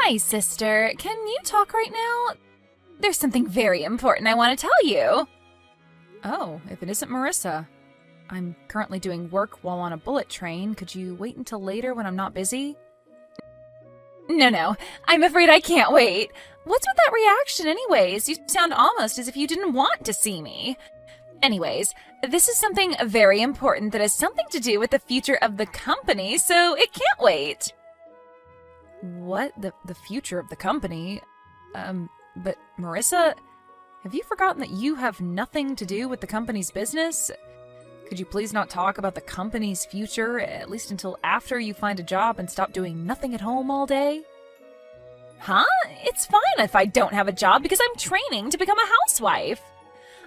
Hi, sister. Can you talk right now? There's something very important I want to tell you. Oh, if it isn't Marissa. I'm currently doing work while on a bullet train. Could you wait until later when I'm not busy? No. I'm afraid I can't wait. What's with that reaction anyways? You sound almost as if you didn't want to see me. Anyways, this is something very important that has something to do with the future of the company, so it can't wait. What? The future of the company? But Marissa, have you forgotten that you have nothing to do with the company's business? Could you please not talk about the company's future, at least until after you find a job and stop doing nothing at home all day? Huh? It's fine if I don't have a job because I'm training to become a housewife.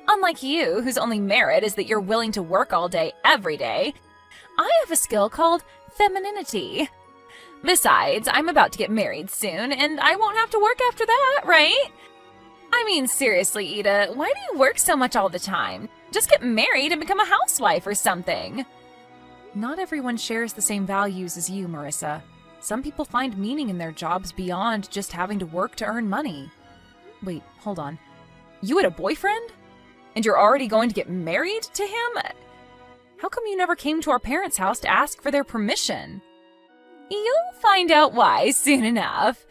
Unlike you, whose only merit is that you're willing to work all day, every day, I have a skill called femininity. Besides, I'm about to get married soon, and I won't have to work after that, right? I mean, seriously, Ida, why do you work so much all the time? Just get married and become a housewife or something. Not everyone shares the same values as you, Marissa. Some people find meaning in their jobs beyond just having to work to earn money. Wait, hold on. You had a boyfriend? And you're already going to get married to him? How come you never came to our parents' house to ask for their permission? You'll find out why soon enough.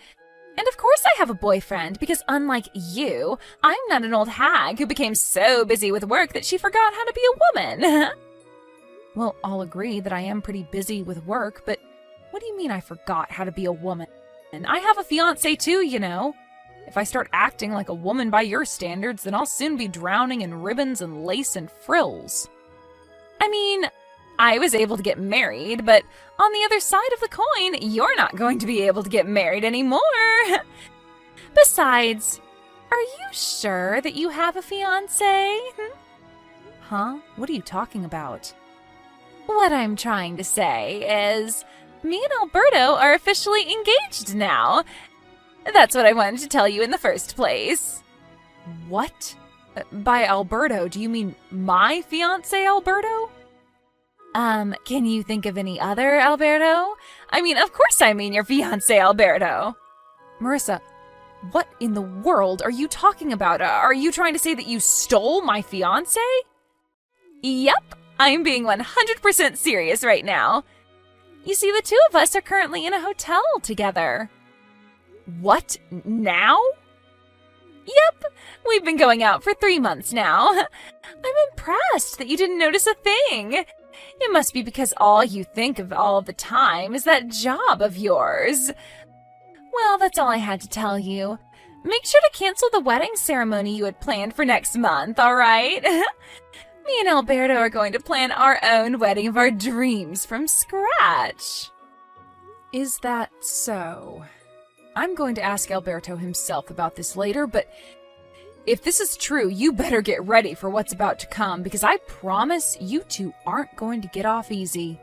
And of course I have a boyfriend, because unlike you, I'm not an old hag who became so busy with work that she forgot how to be a woman. Well, I'll agree that I am pretty busy with work, but what do you mean I forgot how to be a woman? And I have a fiancé too, you know. If I start acting like a woman by your standards, then I'll soon be drowning in ribbons and lace and frills. I mean, I was able to get married, but on the other side of the coin, you're not going to be able to get married anymore. Besides, are you sure that you have a fiancé? Huh? What are you talking about? What I'm trying to say is, me and Alberto are officially engaged now. That's what I wanted to tell you in the first place. What? By Alberto, do you mean my fiancé Alberto? Can you think of any other Alberto? I mean, of course I mean your fiancé Alberto. Marissa, what in the world are you talking about? Are you trying to say that you stole my fiancé? Yep, I'm being 100% serious right now. You see, the two of us are currently in a hotel together. What? Now? Yep, we've been going out for 3 months now. I'm impressed that you didn't notice a thing. It must be because all you think of all the time is that job of yours. Well, that's all I had to tell you. Make sure to cancel the wedding ceremony you had planned for next month, all right? Me and Alberto are going to plan our own wedding of our dreams from scratch. Is that so? I'm going to ask Alberto himself about this later, but if this is true, you better get ready for what's about to come, because I promise you two aren't going to get off easy.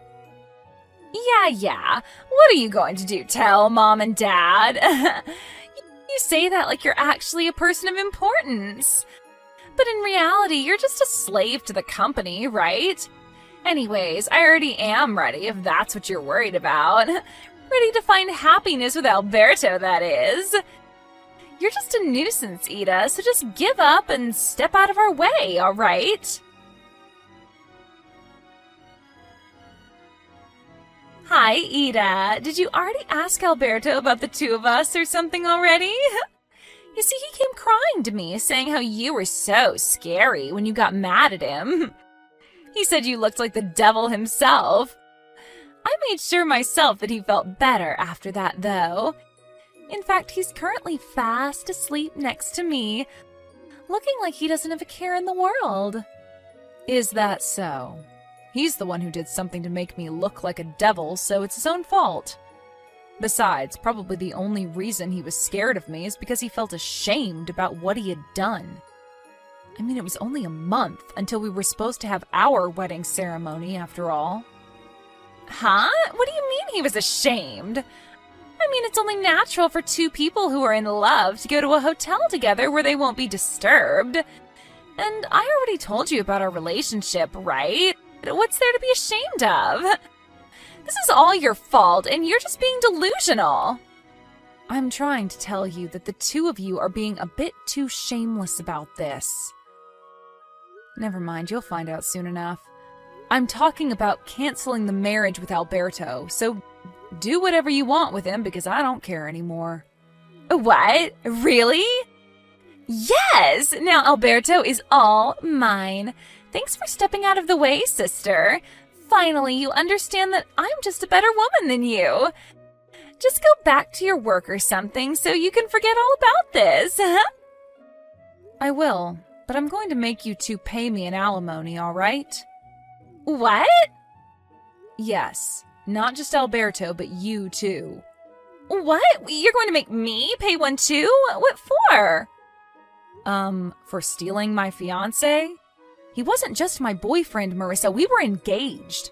Yeah. What are you going to do, tell Mom and Dad? You say that like you're actually a person of importance. But in reality, you're just a slave to the company, right? Anyways, I already am ready, if that's what you're worried about. Ready to find happiness with Alberto, that is. You're just a nuisance, Ida, so just give up and step out of our way, all right? Hi, Ida. Did you already ask Alberto about the two of us or something already? You see, he came crying to me, saying how you were so scary when you got mad at him. He said you looked like the devil himself. I made sure myself that he felt better after that, though. In fact, he's currently fast asleep next to me, looking like he doesn't have a care in the world. Is that so? He's the one who did something to make me look like a devil, so it's his own fault. Besides, probably the only reason he was scared of me is because he felt ashamed about what he had done. I mean, it was only a month until we were supposed to have our wedding ceremony, after all. Huh? What do you mean he was ashamed? I mean, it's only natural for two people who are in love to go to a hotel together where they won't be disturbed. And I already told you about our relationship, right? What's there to be ashamed of? This is all your fault, and you're just being delusional. I'm trying to tell you that the two of you are being a bit too shameless about this. Never mind, you'll find out soon enough. I'm talking about canceling the marriage with Alberto, so do whatever you want with him because I don't care anymore. What? Really? Yes! Now Alberto is all mine. Thanks for stepping out of the way, sister. Finally, you understand that I'm just a better woman than you. Just go back to your work or something so you can forget all about this. I will, but I'm going to make you two pay me an alimony, all right? What? Yes, not just Alberto, but you too. What? You're going to make me pay one too? What for? For stealing my fiancé? He wasn't just my boyfriend, Marissa. We were engaged.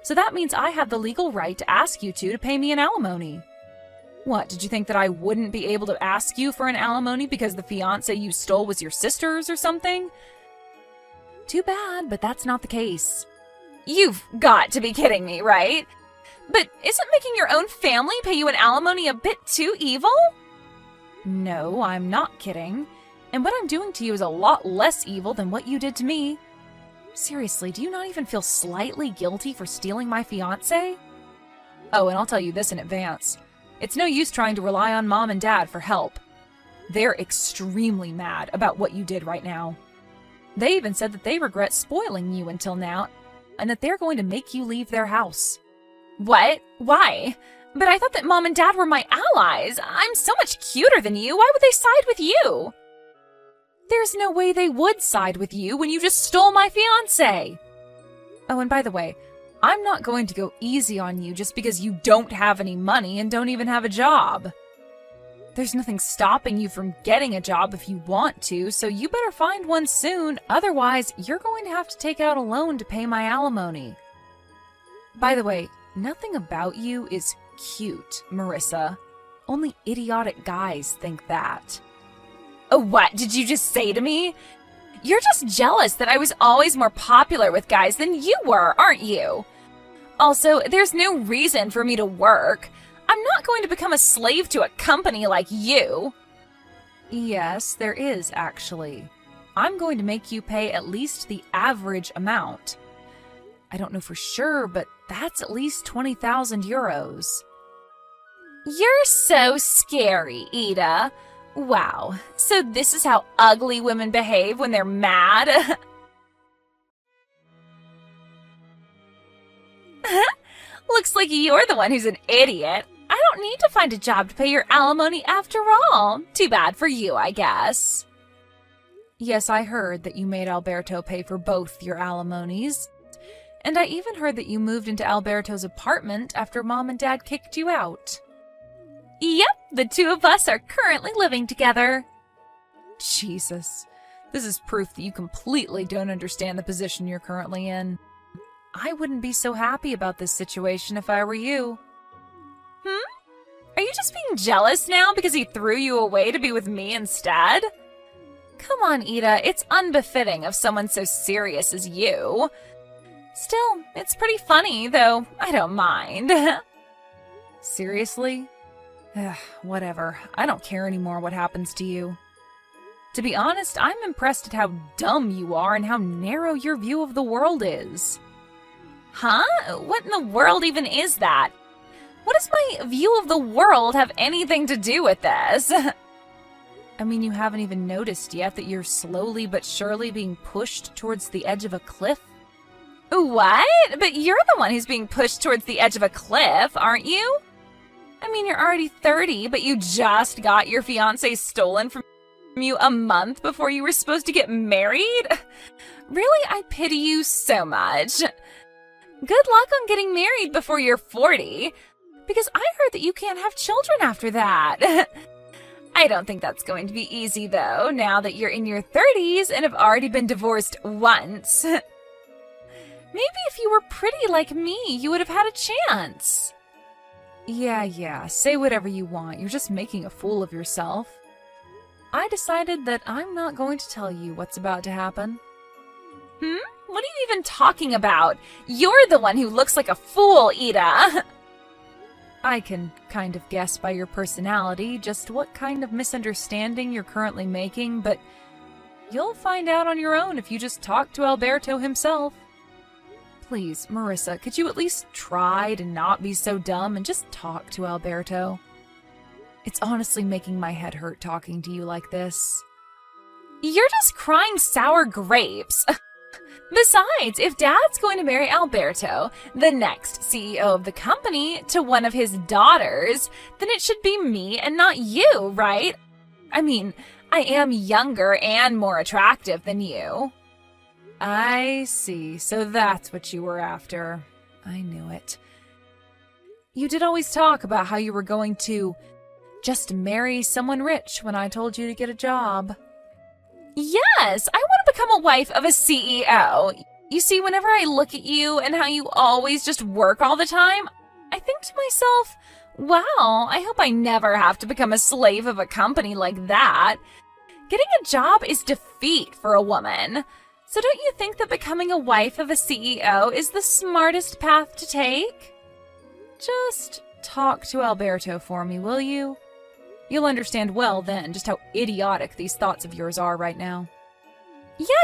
So that means I have the legal right to ask you two to pay me an alimony. What, did you think that I wouldn't be able to ask you for an alimony because the fiancé you stole was your sister's or something? Too bad, but that's not the case. You've got to be kidding me, right? But isn't making your own family pay you an alimony a bit too evil? No, I'm not kidding. And what I'm doing to you is a lot less evil than what you did to me. Seriously, do you not even feel slightly guilty for stealing my fiancé? Oh, and I'll tell you this in advance. It's no use trying to rely on Mom and Dad for help. They're extremely mad about what you did right now. They even said that they regret spoiling you until now, and that they're going to make you leave their house. What? Why? But I thought that Mom and Dad were my allies. I'm so much cuter than you. Why would they side with you? There's no way they would side with you when you just stole my fiancé. Oh, and by the way, I'm not going to go easy on you just because you don't have any money and don't even have a job. There's nothing stopping you from getting a job if you want to, so you better find one soon. Otherwise, you're going to have to take out a loan to pay my alimony. By the way, nothing about you is cute, Marissa. Only idiotic guys think that. What did you just say to me? You're just jealous that I was always more popular with guys than you were, aren't you? Also, there's no reason for me to work. I'm not going to become a slave to a company like you. Yes, there is, actually. I'm going to make you pay at least the average amount. I don't know for sure, but that's at least 20,000 euros. You're so scary, Ida. Wow, so this is how ugly women behave when they're mad? Looks like you're the one who's an idiot. I don't need to find a job to pay your alimony after all. Too bad for you, I guess. Yes, I heard that you made Alberto pay for both your alimonies. And I even heard that you moved into Alberto's apartment after Mom and Dad kicked you out. Yep, the two of us are currently living together. Jesus, this is proof that you completely don't understand the position you're currently in. I wouldn't be so happy about this situation if I were you. Are you just being jealous now because he threw you away to be with me instead? Come on, Ida, it's unbefitting of someone so serious as you. Still, it's pretty funny, though I don't mind. Seriously? Whatever. I don't care anymore what happens to you. To be honest, I'm impressed at how dumb you are and how narrow your view of the world is. Huh? What in the world even is that? What does my view of the world have anything to do with this? I mean, you haven't even noticed yet that you're slowly but surely being pushed towards the edge of a cliff? What? But you're the one who's being pushed towards the edge of a cliff, aren't you? I mean, you're already 30, but you just got your fiancé stolen from you a month before you were supposed to get married? Really, I pity you so much. Good luck on getting married before you're 40, because I heard that you can't have children after that. I don't think that's going to be easy, though, now that you're in your 30s and have already been divorced once. Maybe if you were pretty like me, you would have had a chance. Yeah, say whatever you want. You're just making a fool of yourself. I decided that I'm not going to tell you what's about to happen. What are you even talking about? You're the one who looks like a fool, Ida. I can kind of guess by your personality just what kind of misunderstanding you're currently making, but you'll find out on your own if you just talk to Alberto himself. Please, Marissa, could you at least try to not be so dumb and just talk to Alberto? It's honestly making my head hurt talking to you like this. You're just crying sour grapes. Besides, if Dad's going to marry Alberto, the next CEO of the company, to one of his daughters, then it should be me and not you, right? I mean, I am younger and more attractive than you. I see. So that's what you were after. I knew it. You did always talk about how you were going to just marry someone rich when I told you to get a job. Yes, I want to become a wife of a CEO. You see, whenever I look at you and how you always just work all the time, I think to myself, wow, I hope I never have to become a slave of a company like that. Getting a job is defeat for a woman. So don't you think that becoming a wife of a CEO is the smartest path to take? Just talk to Alberto for me, will you? You'll understand well then just how idiotic these thoughts of yours are right now.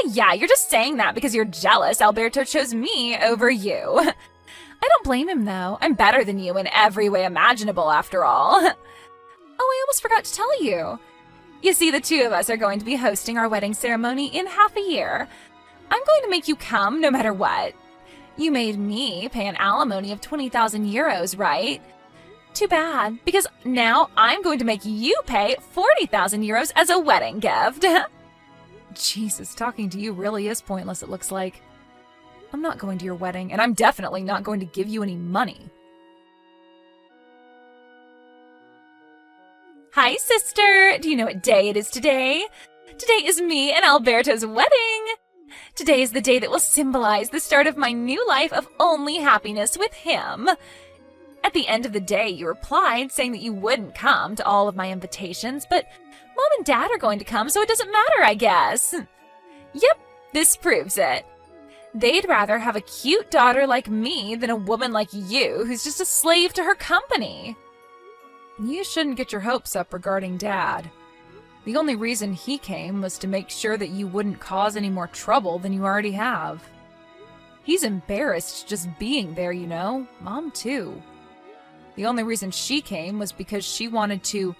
Yeah, you're just saying that because you're jealous Alberto chose me over you. I don't blame him though. I'm better than you in every way imaginable after all. Oh, I almost forgot to tell you. You see, the two of us are going to be hosting our wedding ceremony in half a year. I'm going to make you come no matter what. You made me pay an alimony of 20,000 euros, right? Too bad, because now I'm going to make you pay 40,000 euros as a wedding gift. Jesus, talking to you really is pointless, it looks like. I'm not going to your wedding, and I'm definitely not going to give you any money. Hi, sister. Do you know what day it is today? Today is me and Alberto's wedding. Today is the day that will symbolize the start of my new life of only happiness with him. At the end of the day, you replied saying that you wouldn't come to all of my invitations, but Mom and Dad are going to come, so it doesn't matter, I guess. Yep, this proves it. They'd rather have a cute daughter like me than a woman like you who's just a slave to her company. You shouldn't get your hopes up regarding Dad. The only reason he came was to make sure that you wouldn't cause any more trouble than you already have. He's embarrassed just being there, you know. Mom, too. The only reason she came was because she wanted to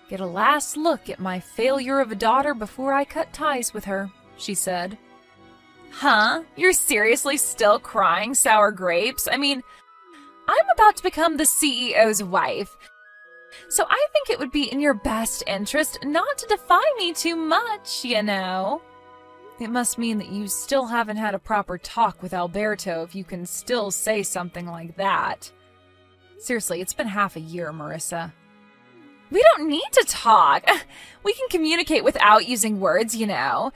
get a last look at my failure of a daughter before I cut ties with her, she said. Huh? You're seriously still crying sour grapes? I mean, I'm about to become the CEO's wife, so I think it would be in your best interest not to defy me too much, you know. It must mean that you still haven't had a proper talk with Alberto if you can still say something like that. Seriously, it's been half a year, Marissa. We don't need to talk. We can communicate without using words, you know.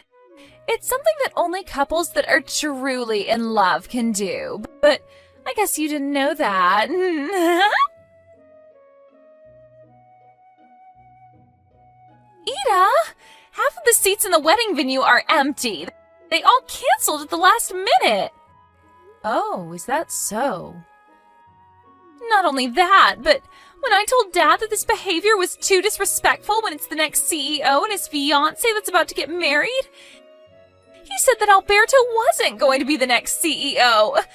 It's something that only couples that are truly in love can do. But I guess you didn't know that. Ida, half of the seats in the wedding venue are empty. They all canceled at the last minute. Oh, is that so? Not only that, but when I told Dad that this behavior was too disrespectful when it's the next CEO and his fiancée that's about to get married, he said that Alberto wasn't going to be the next CEO. What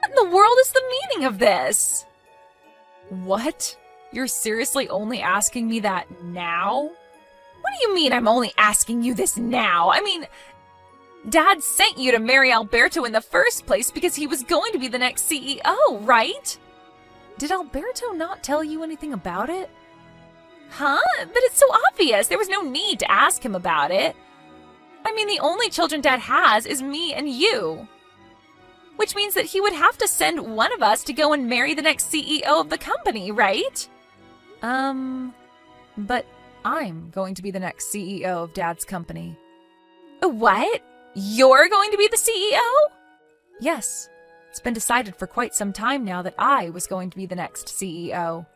in the world is the meaning of this? What? You're seriously only asking me that now? What do you mean I'm only asking you this now? I mean, Dad sent you to marry Alberto in the first place because he was going to be the next CEO, right? Did Alberto not tell you anything about it? Huh? But it's so obvious. There was no need to ask him about it. I mean, the only children Dad has is me and you. Which means that he would have to send one of us to go and marry the next CEO of the company, right? But I'm going to be the next CEO of Dad's company. What? You're going to be the CEO? Yes. It's been decided for quite some time now that I was going to be the next CEO.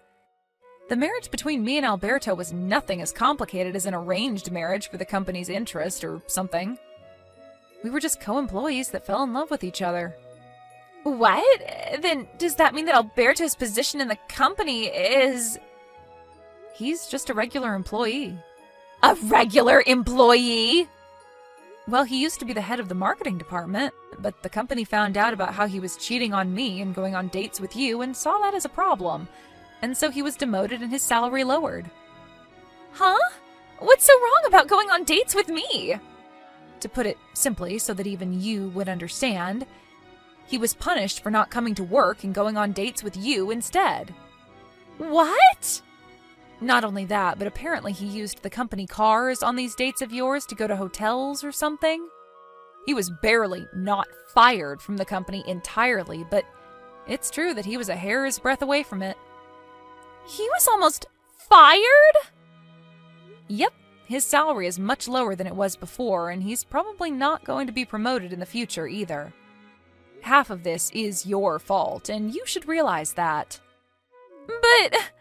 The marriage between me and Alberto was nothing as complicated as an arranged marriage for the company's interest or something. We were just co-employees that fell in love with each other. What? Then does that mean that Alberto's position in the company is... He's just a regular employee. A regular employee? Well, he used to be the head of the marketing department, but the company found out about how he was cheating on me and going on dates with you and saw that as a problem. And so he was demoted and his salary lowered. Huh? What's so wrong about going on dates with me? To put it simply, so that even you would understand, he was punished for not coming to work and going on dates with you instead. What? Not only that, but apparently he used the company cars on these dates of yours to go to hotels or something. He was barely not fired from the company entirely, but it's true that he was a hair's breadth away from it. He was almost fired? Yep, his salary is much lower than it was before, and he's probably not going to be promoted in the future either. Half of this is your fault, and you should realize that. But...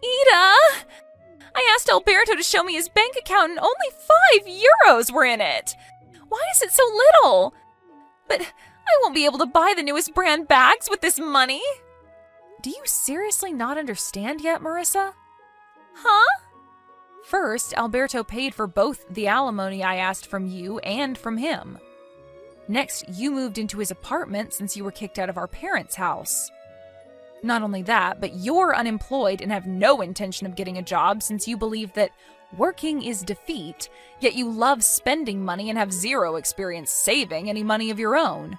Ida! I asked Alberto to show me his bank account and only €5 were in it! Why is it so little? But I won't be able to buy the newest brand bags with this money! Do you seriously not understand yet, Marissa? Huh? First, Alberto paid for both the alimony I asked from you and from him. Next, you moved into his apartment since you were kicked out of our parents' house. Not only that, but you're unemployed and have no intention of getting a job since you believe that working is defeat, yet you love spending money and have zero experience saving any money of your own.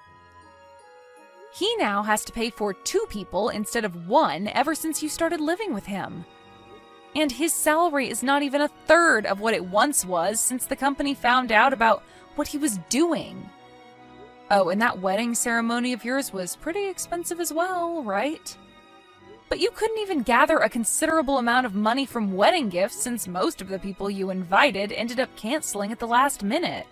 He now has to pay for 2 people instead of 1 ever since you started living with him. And his salary is not even a third of what it once was since the company found out about what he was doing. Oh, and that wedding ceremony of yours was pretty expensive as well, right? But you couldn't even gather a considerable amount of money from wedding gifts since most of the people you invited ended up canceling at the last minute.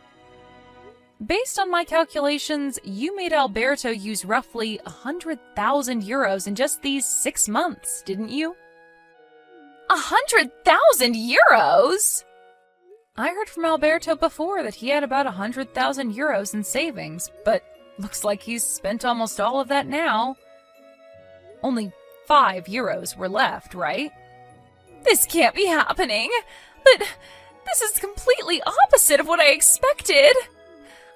Based on my calculations, you made Alberto use roughly 100,000 euros in just these 6 months, didn't you? 100,000 euros? I heard from Alberto before that he had about 100,000 euros in savings, but looks like he's spent almost all of that now. Only 5 euros were left, right? This can't be happening. But this is completely opposite of what I expected.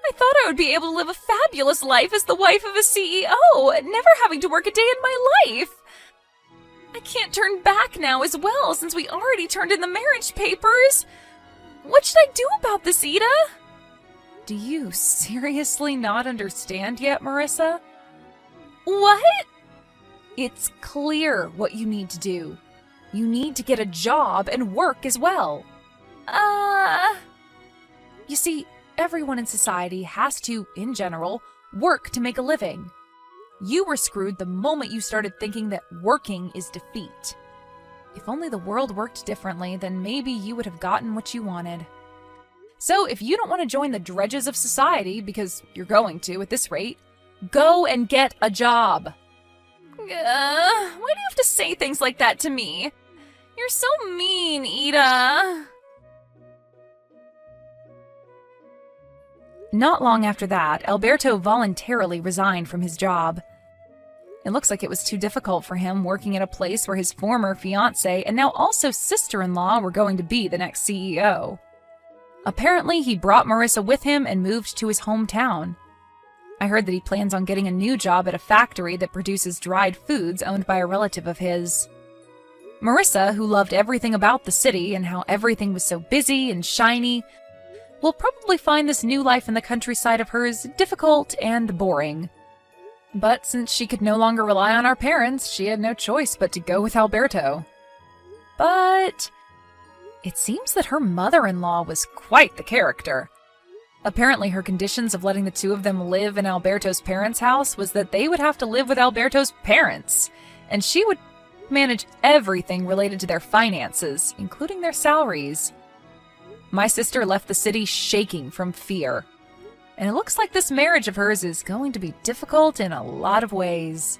I thought I would be able to live a fabulous life as the wife of a CEO, never having to work a day in my life. I can't turn back now as well, since we already turned in the marriage papers. What should I do about this, Ida? Do you seriously not understand yet, Marissa? What? It's clear what you need to do. You need to get a job and work as well. You see, everyone in society has to, in general, work to make a living. You were screwed the moment you started thinking that working is defeat. If only the world worked differently, then maybe you would have gotten what you wanted. So if you don't want to join the dredges of society, because you're going to at this rate, go and get a job. Why do you have to say things like that to me? You're so mean, Ida. Not long after that, Alberto voluntarily resigned from his job. It looks like it was too difficult for him working at a place where his former fiancée and now also sister-in-law were going to be the next CEO. Apparently, he brought Marissa with him and moved to his hometown. I heard that he plans on getting a new job at a factory that produces dried foods owned by a relative of his. Marissa, who loved everything about the city and how everything was so busy and shiny, will probably find this new life in the countryside of hers difficult and boring. But since she could no longer rely on our parents, she had no choice but to go with Alberto. But it seems that her mother-in-law was quite the character. Apparently her conditions of letting the two of them live in Alberto's parents' house was that they would have to live with Alberto's parents, and she would manage everything related to their finances, including their salaries. My sister left the city shaking from fear. And it looks like this marriage of hers is going to be difficult in a lot of ways.